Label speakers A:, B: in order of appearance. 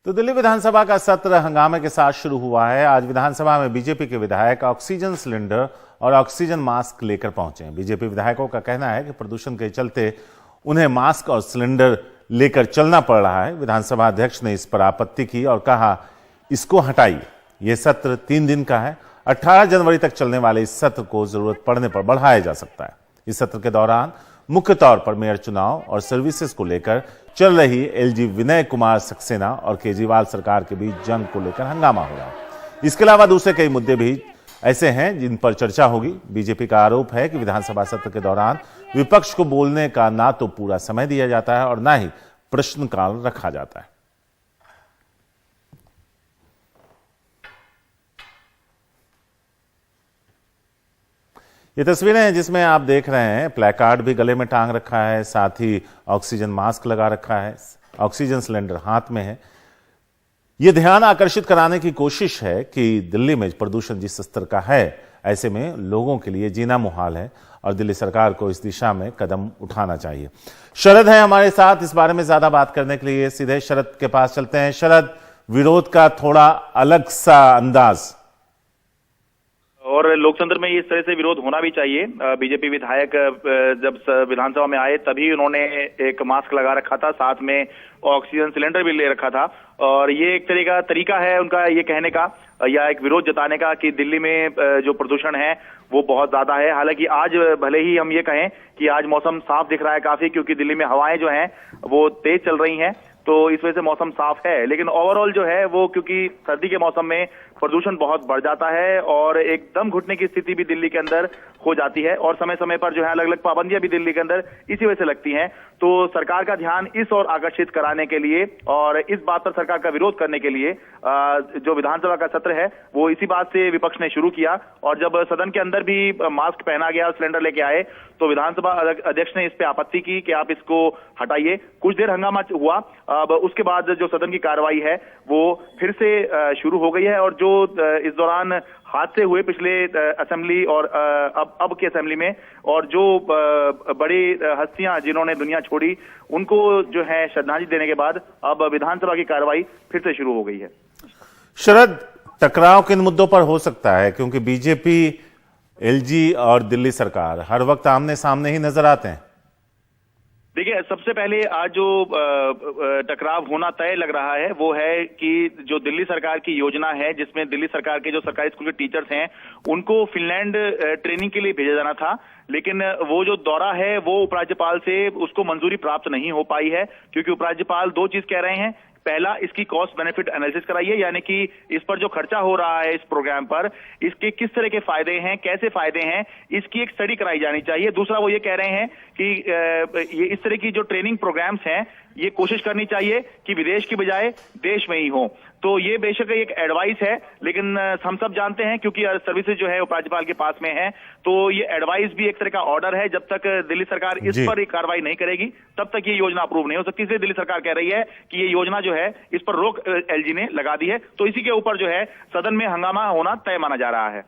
A: तो दिल्ली विधानसभा का सत्र हंगामे के साथ शुरू हुआ है। आज विधानसभा में बीजेपी के विधायक ऑक्सीजन सिलेंडर और ऑक्सीजन मास्क लेकर पहुंचे हैं। बीजेपी विधायकों का कहना है कि प्रदूषण के चलते उन्हें मास्क और सिलेंडर लेकर चलना पड़ रहा है। विधानसभा अध्यक्ष ने इस पर आपत्ति की और कहा, इसको हटाइए। यह सत्र 3 दिन का है। 18 जनवरी तक चलने वाले इस सत्र को जरूरत पड़ने पर बढ़ाया जा सकता है। इस सत्र के दौरान मुख्य तौर पर मेयर चुनाव और सर्विसेज को लेकर चल रही एलजी विनय कुमार सक्सेना और केजरीवाल सरकार के बीच जंग को लेकर हंगामा हो रहा है। इसके अलावा दूसरे कई मुद्दे भी ऐसे हैं जिन पर चर्चा होगी। बीजेपी का आरोप है कि विधानसभा सत्र के दौरान विपक्ष को बोलने का ना तो पूरा समय दिया जाता है और ना ही प्रश्नकाल रखा जाता है। ये तस्वीरें हैं जिसमें आप देख रहे हैं प्लेकार्ड भी गले में टांग रखा है, साथ ही ऑक्सीजन मास्क लगा रखा है, ऑक्सीजन सिलेंडर हाथ में है। यह ध्यान आकर्षित कराने की कोशिश है कि दिल्ली में प्रदूषण जिस स्तर का है, ऐसे में लोगों के लिए जीना मुहाल है और दिल्ली सरकार को इस दिशा में कदम उठाना चाहिए। शरद है हमारे साथ इस बारे में ज्यादा बात करने के लिए। सीधे शरद के पास चलते हैं। शरद, विरोध का थोड़ा अलग सा अंदाज
B: और लोकतंत्र में इस तरह से विरोध होना भी चाहिए। बीजेपी विधायक जब विधानसभा में आए तभी उन्होंने एक मास्क लगा रखा था, साथ में ऑक्सीजन सिलेंडर भी ले रखा था और ये एक तरीका है उनका ये कहने का या एक विरोध जताने का कि दिल्ली में जो प्रदूषण है वो बहुत ज्यादा है। हालांकि आज भले ही हम ये कहें कि आज मौसम साफ दिख रहा है काफी, क्योंकि दिल्ली में हवाएं जो हैं वो तेज चल रही हैं, तो इस वजह से मौसम साफ है। लेकिन ओवरऑल जो है वो क्योंकि सर्दी के मौसम में प्रदूषण बहुत बढ़ जाता है और एक दम घुटने की स्थिति भी दिल्ली के अंदर हो जाती है और समय समय पर जो है अलग अलग पाबंदियां भी दिल्ली के अंदर इसी वजह से लगती हैं। तो सरकार का ध्यान इस ओर आकर्षित कराने के लिए और इस बात पर सरकार का विरोध करने के लिए जो विधानसभा का सत्र है वो इसी बात से विपक्ष ने शुरू किया। और जब सदन के अंदर भी मास्क पहना गया और सिलेंडर लेके आए तो विधानसभा अध्यक्ष ने इस पे आपत्ति की कि आप इसको हटाइए। कुछ देर हंगामा हुआ। अब उसके बाद जो सदन की कार्रवाई है वो फिर से शुरू हो गई है और जो इस दौरान हादसे हुए पिछले असेंबली और अब की असेंबली में और जो बड़ी हस्तियां जिन्होंने दुनिया छोड़ी उनको जो है श्रद्धांजलि देने के बाद अब विधानसभा की कार्रवाई फिर से शुरू हो गई है।
A: शरद, टकराव किन मुद्दों पर हो सकता है, क्योंकि बीजेपी, एलजी और दिल्ली सरकार हर वक्त आमने सामने ही नजर आते हैं?
B: देखिए, सबसे पहले आज जो टकराव होना तय लग रहा है वो है कि जो दिल्ली सरकार की योजना है जिसमें दिल्ली सरकार के जो सरकारी स्कूल के टीचर्स हैं उनको फिनलैंड ट्रेनिंग के लिए भेजा जाना था, लेकिन वो जो दौरा है वो उपराज्यपाल से उसको मंजूरी प्राप्त नहीं हो पाई है, क्योंकि उपराज्यपाल 2 चीज कह रहे हैं। पहला, इसकी कॉस्ट बेनिफिट एनालिसिस कराइए, यानी कि इस पर जो खर्चा हो रहा है इस प्रोग्राम पर इसके किस तरह के फायदे हैं, कैसे फायदे हैं, इसकी एक स्टडी कराई जानी चाहिए। दूसरा, वो ये कह रहे हैं कि ये इस तरह की जो ट्रेनिंग प्रोग्राम्स हैं ये कोशिश करनी चाहिए कि विदेश की बजाय देश में ही हो। तो ये बेशक एक एडवाइस है, लेकिन हम सब जानते हैं क्योंकि सर्विसेज जो है उपराज्यपाल के पास में है, तो ये एडवाइस भी एक तरह का ऑर्डर है। जब तक दिल्ली सरकार इस पर एक कार्रवाई नहीं करेगी तब तक ये योजना अप्रूव नहीं हो सकती। इसलिए दिल्ली सरकार कह रही है कि ये योजना जो है इस पर रोक एलजी ने लगा दी है। तो इसी के ऊपर जो है सदन में हंगामा होना तय माना जा रहा है।